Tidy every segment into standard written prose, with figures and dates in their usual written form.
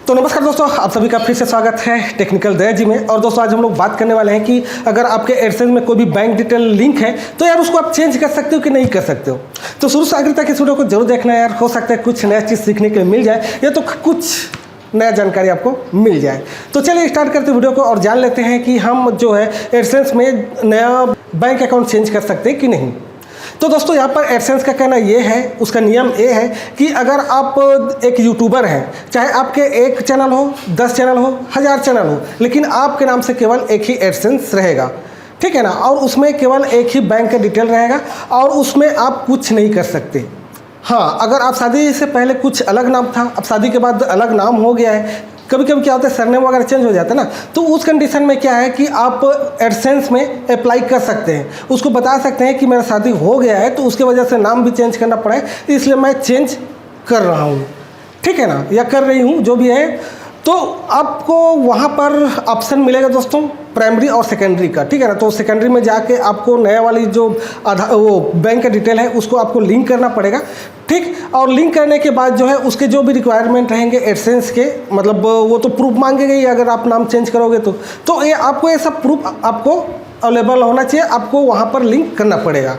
तो नमस्कार दोस्तों, आप सभी का फिर से स्वागत है टेक्निकल दया जी में। और दोस्तों आज हम लोग बात करने वाले हैं कि अगर आपके एडसेंस में कोई भी बैंक डिटेल लिंक है तो यार उसको आप चेंज कर सकते हो कि नहीं कर सकते हो। तो शुरू से आखिर तक इस वीडियो को जरूर देखना है यार, हो सकता है कुछ नया चीज़ सीखने के लिए मिल जाए या तो कुछ नया जानकारी आपको मिल जाए। तो चलिए स्टार्ट करते हैं वीडियो को और जान लेते हैं कि हम जो है एडसेंस में नया बैंक अकाउंट चेंज कर सकते हैं कि नहीं। तो दोस्तों यहाँ पर एडसेंस का कहना ये है, उसका नियम ये है कि अगर आप एक यूट्यूबर हैं, चाहे आपके एक चैनल हो, 10 चैनल हो, 1000 चैनल हो, लेकिन आपके नाम से केवल एक ही एडसेंस रहेगा, ठीक है ना। और उसमें केवल एक ही बैंक का डिटेल रहेगा और उसमें आप कुछ नहीं कर सकते। हाँ, अगर आप शादी से पहले कुछ अलग नाम था, अब शादी के बाद अलग नाम हो गया है, कभी कभी क्या होता है सरनेम वगैरह चेंज हो जाता है ना, तो उस कंडीशन में क्या है कि आप एडसेंस में अप्लाई कर सकते हैं, उसको बता सकते हैं कि मेरा शादी हो गया है तो उसके वजह से नाम भी चेंज करना पड़ा है, इसलिए मैं चेंज कर रहा हूँ, ठीक है ना, या कर रही हूँ, जो भी है। तो आपको वहाँ पर ऑप्शन मिलेगा दोस्तों प्राइमरी और सेकेंडरी का, ठीक है ना। तो सेकेंडरी में जाके आपको नया वाली जो वो बैंक का डिटेल है उसको आपको लिंक करना पड़ेगा, ठीक। और लिंक करने के बाद जो है उसके जो भी रिक्वायरमेंट रहेंगे एडसेंस के, मतलब वो तो प्रूफ मांगेंगे ही अगर आप नाम चेंज करोगे तो ये आपको ये सब प्रूफ आपको अवेलेबल होना चाहिए, आपको वहाँ पर लिंक करना पड़ेगा,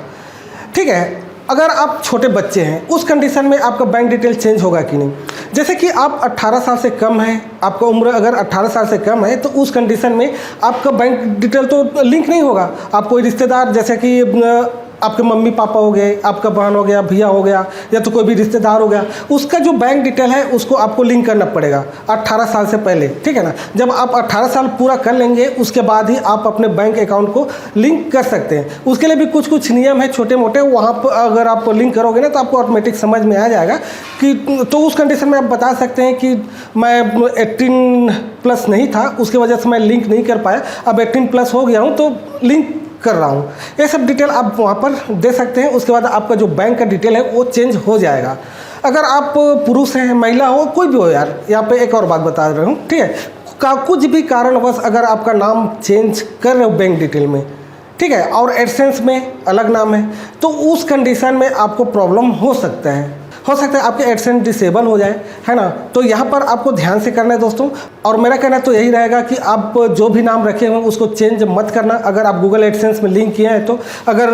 ठीक है। अगर आप छोटे बच्चे हैं उस कंडीशन में आपका बैंक डिटेल चेंज होगा कि नहीं। जैसे कि आप 18 साल से कम है, आपका उम्र अगर 18 साल से कम है तो उस कंडीशन में आपका बैंक डिटेल तो लिंक नहीं होगा। आप कोई रिश्तेदार, जैसे कि आपके मम्मी पापा हो गए, आपका बहन हो गया, भैया हो गया, या तो कोई भी रिश्तेदार हो गया, उसका जो बैंक डिटेल है उसको आपको लिंक करना पड़ेगा 18 साल से पहले, ठीक है ना। जब आप 18 साल पूरा कर लेंगे उसके बाद ही आप अपने बैंक अकाउंट को लिंक कर सकते हैं। उसके लिए भी कुछ नियम है छोटे मोटे, वहाँ पर अगर आप लिंक करोगे ना तो आपको ऑटोमेटिक समझ में आ जाएगा कि तो उस कंडीशन में आप बता सकते हैं कि मैं 18+ नहीं था, उसकी वजह से मैं लिंक नहीं कर पाया, अब 18+ हो गया हूँ तो लिंक कर रहा हूँ। ये सब डिटेल आप वहाँ पर दे सकते हैं। उसके बाद आपका जो बैंक का डिटेल है वो चेंज हो जाएगा। अगर आप पुरुष हैं, महिला हो, कोई भी हो यार, यहाँ पे एक और बात बता रहा हूँ, ठीक है। कुछ भी कारणवश अगर आपका नाम चेंज कर रहे हो बैंक डिटेल में, ठीक है, और एडसेंस में अलग नाम है, तो उस कंडीशन में आपको प्रॉब्लम हो सकता है आपके एडसेंस डिसेबल हो जाए, है ना। तो यहाँ पर आपको ध्यान से करना है दोस्तों। और मेरा कहना तो यही रहेगा कि आप जो भी नाम रखे हुए उसको चेंज मत करना। अगर आप गूगल एडसेंस में लिंक किए हैं तो अगर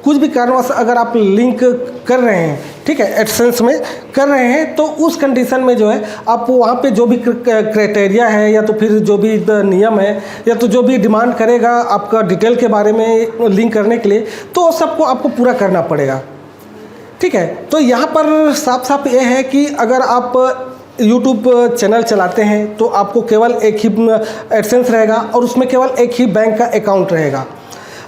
कुछ भी कारणवश अगर आप लिंक कर रहे हैं, ठीक है, एडसेंस में कर रहे हैं, तो उस कंडीशन में जो है आप वहाँ पे जो भी क्राइटेरिया है या तो फिर जो भी नियम है या तो जो भी डिमांड करेगा आपका डिटेल के बारे में लिंक करने के लिए, तो सबको आपको पूरा करना पड़ेगा, ठीक है। तो यहाँ पर साफ साफ ये है कि अगर आप यूट्यूब चैनल चलाते हैं तो आपको केवल एक ही एडसेंस रहेगा और उसमें केवल एक ही बैंक का अकाउंट रहेगा।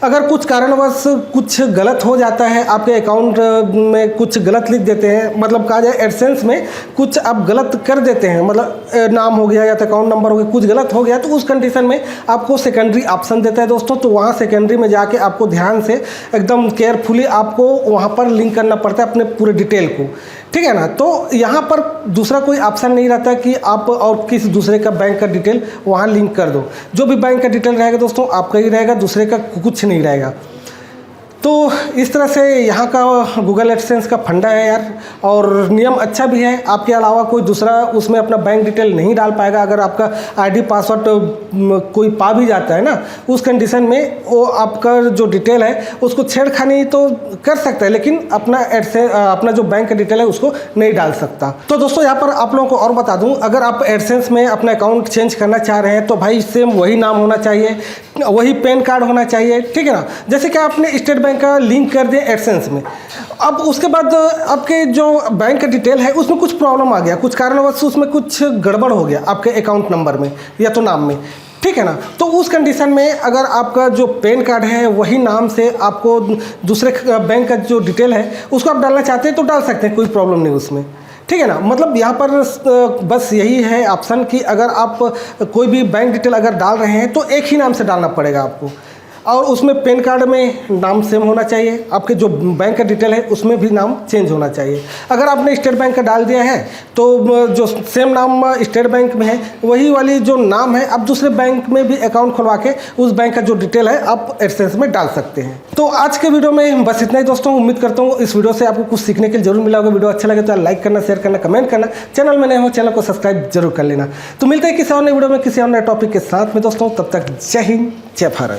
अगर कुछ कारणवश कुछ गलत हो जाता है, आपके अकाउंट में कुछ गलत लिख देते हैं, मतलब कहा जाए एडसेंस में कुछ आप गलत कर देते हैं, मतलब नाम हो गया या तो अकाउंट नंबर हो गया, कुछ गलत हो गया, तो उस कंडीशन में आपको सेकेंडरी ऑप्शन देता है दोस्तों। तो वहाँ सेकेंडरी में जाके आपको ध्यान से एकदम केयरफुली आपको वहाँ पर लिंक करना पड़ता है अपने पूरे डिटेल को, ठीक है ना। तो यहाँ पर दूसरा कोई ऑप्शन नहीं रहता कि आप और किसी दूसरे का बैंक का डिटेल वहाँ लिंक कर दो। जो भी बैंक का डिटेल रहेगा दोस्तों आपका ही रहेगा, दूसरे का कुछ नहीं रहेगा। तो इस तरह से यहाँ का गूगल एडसेंस का फंडा है यार, और नियम अच्छा भी है। आपके अलावा कोई दूसरा उसमें अपना बैंक डिटेल नहीं डाल पाएगा। अगर आपका आईडी पासवर्ड कोई पा भी जाता है ना, उस कंडीशन में वो आपका जो डिटेल है उसको छेड़खानी तो कर सकता है, लेकिन अपना जो बैंक का डिटेल है उसको नहीं डाल सकता। तो दोस्तों यहाँ पर आप लोगों को और बता दूँ, अगर आप एडसेंस में अपना अकाउंट चेंज करना चाह रहे हैं तो भाई सेम वही नाम होना चाहिए, वही पैन कार्ड होना चाहिए, ठीक है ना। जैसे कि आपने स्टेट बैंक का लिंक कर दिया एडसेंस में, अब उसके बाद आपके जो बैंक का डिटेल है उसमें कुछ प्रॉब्लम आ गया, कुछ कारणवश उसमें कुछ गड़बड़ हो गया आपके अकाउंट नंबर में या तो नाम में, ठीक है ना। तो उस कंडीशन में अगर आपका जो पैन कार्ड है वही नाम से आपको दूसरे बैंक का जो डिटेल है उसको आप डालना चाहते हैं तो डाल सकते हैं, कोई प्रॉब्लम नहीं उसमें, ठीक है ना। मतलब यहाँ पर बस यही है ऑप्शन कि अगर आप कोई भी बैंक डिटेल अगर डाल रहे हैं तो एक ही नाम से डालना पड़ेगा आपको। और उसमें पैन कार्ड में नाम सेम होना चाहिए, आपके जो बैंक का डिटेल है उसमें भी नाम चेंज होना चाहिए। अगर आपने स्टेट बैंक का डाल दिया है तो जो सेम नाम स्टेट बैंक में है वही वाली जो नाम है आप दूसरे बैंक में भी अकाउंट खुलवा के उस बैंक का जो डिटेल है आप एडसेंस में डाल सकते हैं। तो आज के वीडियो में बस इतना ही दोस्तों। उम्मीद करता हूँ इस वीडियो से आपको कुछ सीखने के लिए जरूर मिला होगा। वीडियो अच्छा लगे तो लाइक करना, शेयर करना, कमेंट करना। चैनल में नए हो चैनल को सब्सक्राइब जरूर कर लेना। तो मिलते हैं किसी और नए वीडियो में किसी और नए टॉपिक के साथ में दोस्तों। तब तक जय हिंद, जय भारत।